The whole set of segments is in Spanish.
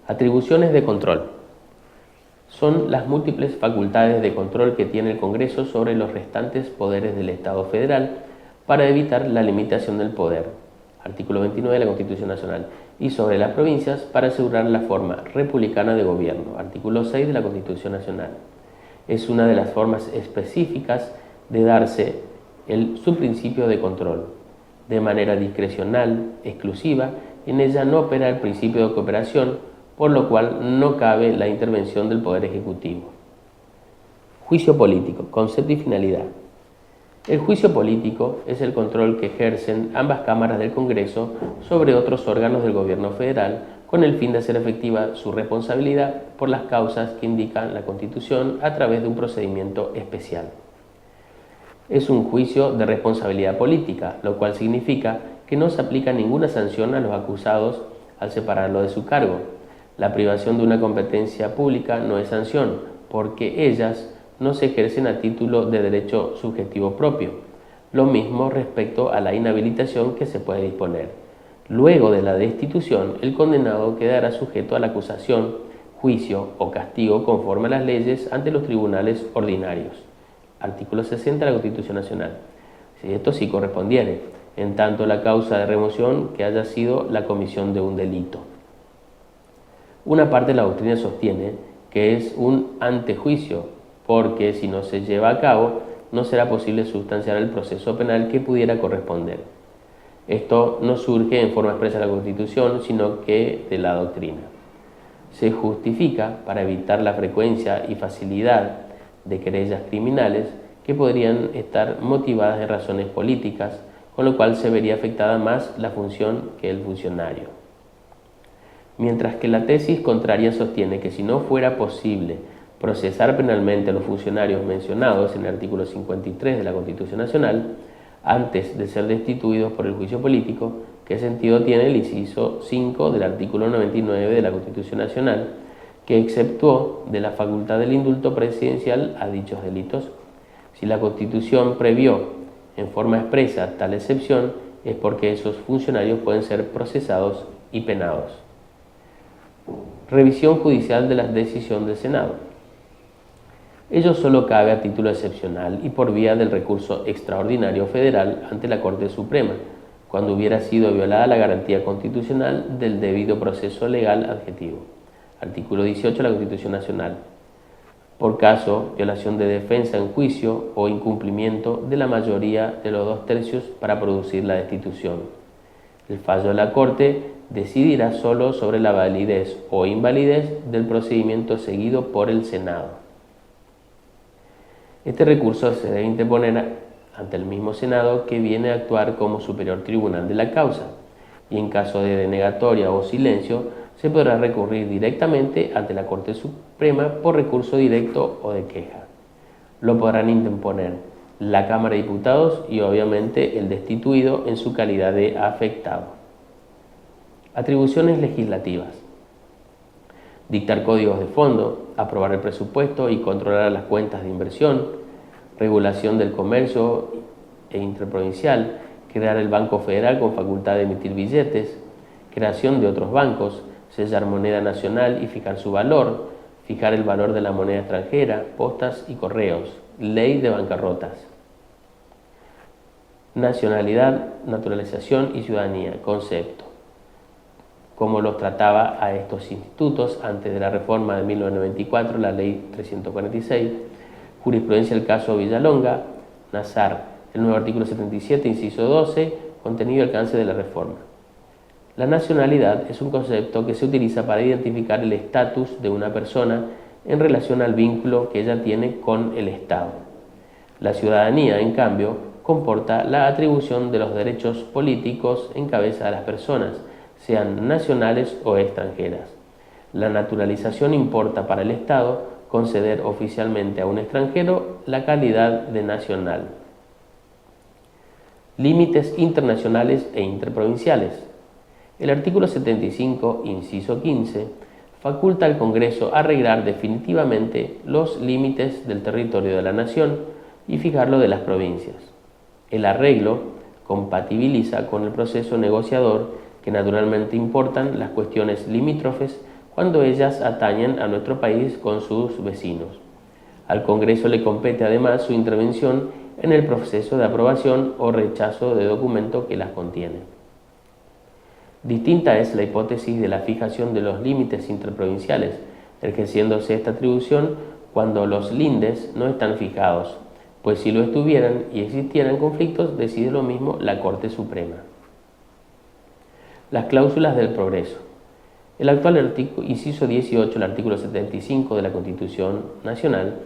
Atribuciones de control. Son las múltiples facultades de control que tiene el Congreso sobre los restantes poderes del Estado federal para evitar la limitación del poder, artículo 29 de la Constitución Nacional, y sobre las provincias para asegurar la forma republicana de gobierno, artículo 6 de la Constitución Nacional. Es una de las formas específicas de darse su principio de control. De manera discrecional, exclusiva, en ella no opera el principio de cooperación, por lo cual no cabe la intervención del Poder Ejecutivo. Juicio político, concepto y finalidad. El juicio político es el control que ejercen ambas cámaras del Congreso sobre otros órganos del gobierno federal con el fin de hacer efectiva su responsabilidad por las causas que indican la Constitución a través de un procedimiento especial. Es un juicio de responsabilidad política, lo cual significa que no se aplica ninguna sanción a los acusados al separarlo de su cargo. La privación de una competencia pública no es sanción, porque ellas no se ejercen a título de derecho subjetivo propio. Lo mismo respecto a la inhabilitación que se puede disponer. Luego de la destitución, el condenado quedará sujeto a la acusación, juicio o castigo conforme a las leyes ante los tribunales ordinarios. Artículo 60 de la Constitución Nacional. Si esto sí correspondiere, en tanto la causa de remoción que haya sido la comisión de un delito. Una parte de la doctrina sostiene que es un antejuicio, porque si no se lleva a cabo, no será posible sustanciar el proceso penal que pudiera corresponder. Esto no surge en forma expresa de la Constitución, sino que de la doctrina. Se justifica para evitar la frecuencia y facilidad de querellas criminales que podrían estar motivadas en razones políticas, con lo cual se vería afectada más la función que el funcionario. Mientras que la tesis contraria sostiene que si no fuera posible procesar penalmente a los funcionarios mencionados en el artículo 53 de la Constitución Nacional, antes de ser destituidos por el juicio político, ¿qué sentido tiene el inciso 5 del artículo 99 de la Constitución Nacional, que exceptuó de la facultad del indulto presidencial a dichos delitos? Si la Constitución previó en forma expresa tal excepción, es porque esos funcionarios pueden ser procesados y penados. Revisión judicial de la decisión del Senado. Ello solo cabe a título excepcional y por vía del recurso extraordinario federal ante la Corte Suprema, cuando hubiera sido violada la garantía constitucional del debido proceso legal adjetivo. Artículo 18 de la Constitución Nacional. Por caso, violación de defensa en juicio o incumplimiento de la mayoría de los 2/3 para producir la destitución. El fallo de la Corte decidirá solo sobre la validez o invalidez del procedimiento seguido por el Senado. Este recurso se debe interponer ante el mismo Senado que viene a actuar como superior tribunal de la causa, y en caso de denegatoria o silencio se podrá recurrir directamente ante la Corte Suprema por recurso directo o de queja. Lo podrán interponer la Cámara de Diputados y obviamente el destituido en su calidad de afectado. Atribuciones legislativas. Dictar códigos de fondo, aprobar el presupuesto y controlar las cuentas de inversión, regulación del comercio e interprovincial, crear el Banco Federal con facultad de emitir billetes, creación de otros bancos, sellar moneda nacional y fijar su valor, fijar el valor de la moneda extranjera, postas y correos, ley de bancarrotas. Nacionalidad, naturalización y ciudadanía, concepto. Cómo los trataba a estos institutos antes de la reforma de 1994, la ley 346, jurisprudencia del caso Villalonga, Nazar, el nuevo artículo 77, inciso 12, contenido y alcance de la reforma. La nacionalidad es un concepto que se utiliza para identificar el estatus de una persona en relación al vínculo que ella tiene con el Estado. La ciudadanía, en cambio, comporta la atribución de los derechos políticos en cabeza de las personas, sean nacionales o extranjeras. La naturalización importa para el Estado conceder oficialmente a un extranjero la calidad de nacional. Límites internacionales e interprovinciales. El artículo 75, inciso 15, faculta al Congreso arreglar definitivamente los límites del territorio de la nación y fijarlo de las provincias. El arreglo compatibiliza con el proceso negociador que naturalmente importan las cuestiones limítrofes cuando ellas atañen a nuestro país con sus vecinos. Al Congreso le compete además su intervención en el proceso de aprobación o rechazo de documento que las contiene. Distinta es la hipótesis de la fijación de los límites interprovinciales, ejerciéndose esta atribución cuando los lindes no están fijados, pues si lo estuvieran y existieran conflictos, decide lo mismo la Corte Suprema. Las cláusulas del progreso. El actual inciso 18, el artículo 75 de la Constitución Nacional,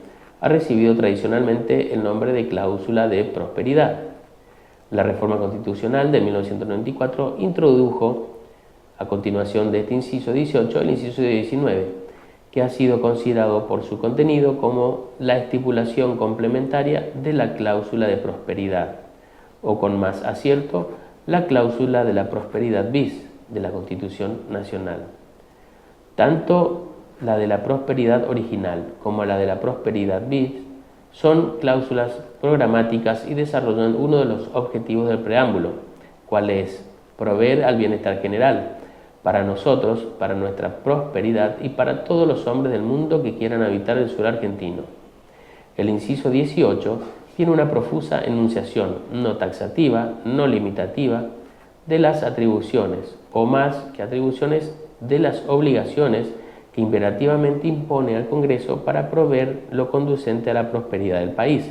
ha recibido tradicionalmente el nombre de cláusula de prosperidad. La reforma constitucional de 1994 introdujo, a continuación de este inciso 18, el inciso 19, que ha sido considerado por su contenido como la estipulación complementaria de la cláusula de prosperidad, o con más acierto, la cláusula de la prosperidad bis de la Constitución Nacional. Tanto la de la prosperidad original como la de la prosperidad bis son cláusulas programáticas y desarrollan uno de los objetivos del preámbulo, cual es proveer al bienestar general, para nosotros, para nuestra prosperidad y para todos los hombres del mundo que quieran habitar el suelo argentino. El inciso 18 tiene una profusa enunciación no taxativa, no limitativa, de las atribuciones, o más que atribuciones, de las obligaciones que imperativamente impone al Congreso para proveer lo conducente a la prosperidad del país,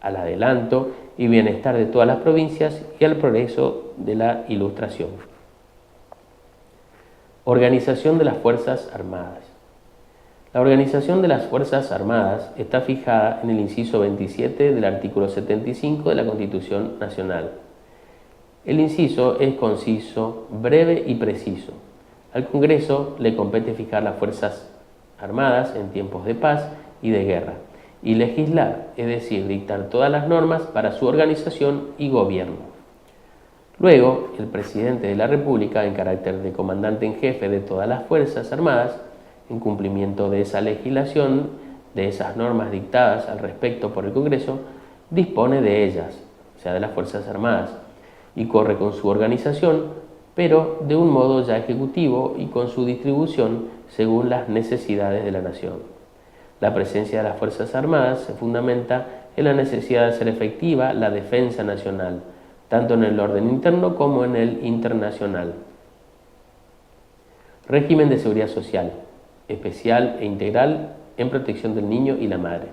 al adelanto y bienestar de todas las provincias y al progreso de la Ilustración. Organización de las Fuerzas Armadas. La organización de las Fuerzas Armadas está fijada en el inciso 27 del artículo 75 de la Constitución Nacional. El inciso es conciso, breve y preciso. Al Congreso le compete fijar las Fuerzas Armadas en tiempos de paz y de guerra, y legislar, es decir, dictar todas las normas para su organización y gobierno. Luego, el presidente de la República, en carácter de comandante en jefe de todas las Fuerzas Armadas, en cumplimiento de esa legislación, de esas normas dictadas al respecto por el Congreso, dispone de ellas, o sea, de las Fuerzas Armadas, y corre con su organización, pero de un modo ya ejecutivo y con su distribución según las necesidades de la nación. La presencia de las Fuerzas Armadas se fundamenta en la necesidad de hacer efectiva la defensa nacional, tanto en el orden interno como en el internacional. Régimen de seguridad social, especial e integral en protección del niño y la madre.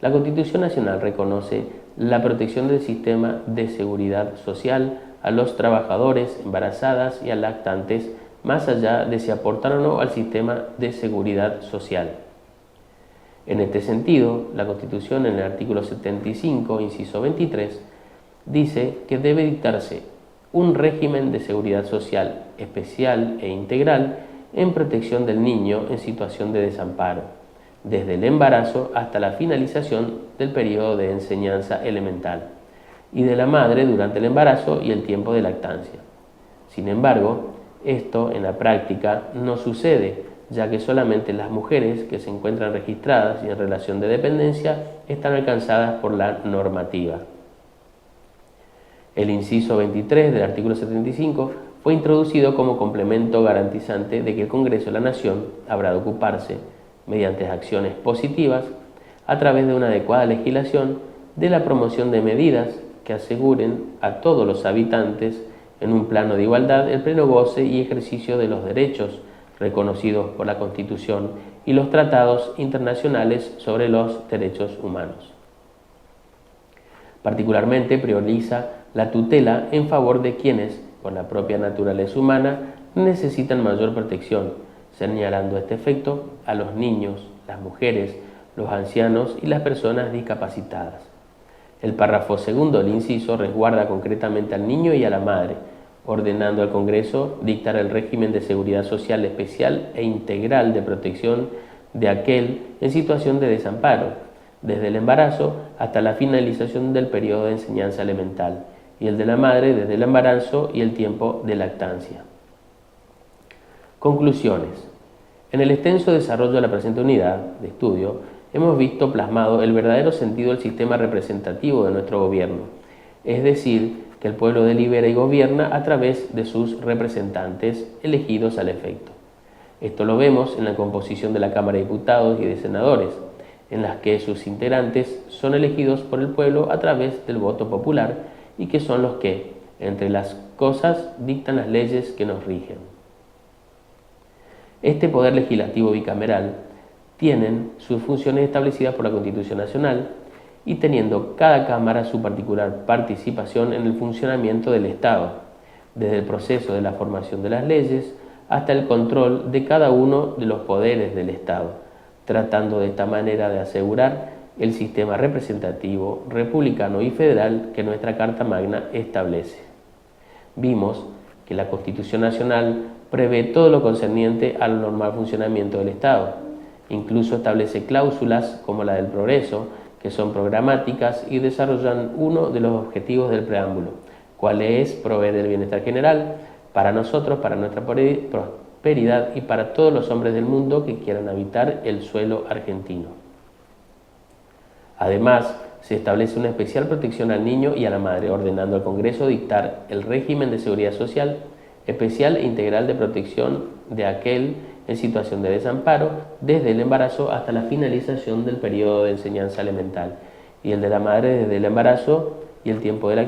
La Constitución Nacional reconoce la protección del sistema de seguridad social a los trabajadores, embarazadas y a lactantes, más allá de si aportan o no al sistema de seguridad social. En este sentido, la Constitución, en el artículo 75, inciso 23, dice que debe dictarse un régimen de seguridad social especial e integral en protección del niño en situación de desamparo, desde el embarazo hasta la finalización del periodo de enseñanza elemental, y de la madre durante el embarazo y el tiempo de lactancia. Sin embargo, esto en la práctica no sucede, ya que solamente las mujeres que se encuentran registradas y en relación de dependencia están alcanzadas por la normativa. El inciso 23 del artículo 75 fue introducido como complemento garantizante de que el Congreso de la Nación habrá de ocuparse, mediante acciones positivas, a través de una adecuada legislación, de la promoción de medidas que aseguren a todos los habitantes, en un plano de igualdad, el pleno goce y ejercicio de los derechos reconocidos por la Constitución y los tratados internacionales sobre los derechos humanos. Particularmente prioriza la tutela en favor de quienes, por la propia naturaleza humana, necesitan mayor protección, señalando este efecto a los niños, las mujeres, los ancianos y las personas discapacitadas. El párrafo segundo del inciso resguarda concretamente al niño y a la madre, ordenando al Congreso dictar el régimen de seguridad social especial e integral de protección de aquel en situación de desamparo, desde el embarazo hasta la finalización del periodo de enseñanza elemental, y el de la madre desde el embarazo y el tiempo de lactancia. Conclusiones. En el extenso desarrollo de la presente unidad de estudio, hemos visto plasmado el verdadero sentido del sistema representativo de nuestro gobierno, es decir, que el pueblo delibera y gobierna a través de sus representantes elegidos al efecto. Esto lo vemos en la composición de la Cámara de Diputados y de Senadores, en las que sus integrantes son elegidos por el pueblo a través del voto popular y que son los que, entre las cosas, dictan las leyes que nos rigen. Este poder legislativo bicameral tienen sus funciones establecidas por la Constitución Nacional y teniendo cada Cámara su particular participación en el funcionamiento del Estado, desde el proceso de la formación de las leyes hasta el control de cada uno de los poderes del Estado, tratando de esta manera de asegurar el sistema representativo, republicano y federal que nuestra Carta Magna establece. Vimos que la Constitución Nacional prevé todo lo concerniente al normal funcionamiento del Estado. Incluso establece cláusulas como la del progreso, que son programáticas y desarrollan uno de los objetivos del preámbulo, cuál es proveer el bienestar general para nosotros, para nuestra prosperidad y para todos los hombres del mundo que quieran habitar el suelo argentino. Además, se establece una especial protección al niño y a la madre, ordenando al Congreso dictar el régimen de seguridad social especial e integral de protección de aquel en situación de desamparo desde el embarazo hasta la finalización del periodo de enseñanza elemental y el de la madre desde el embarazo y el tiempo de la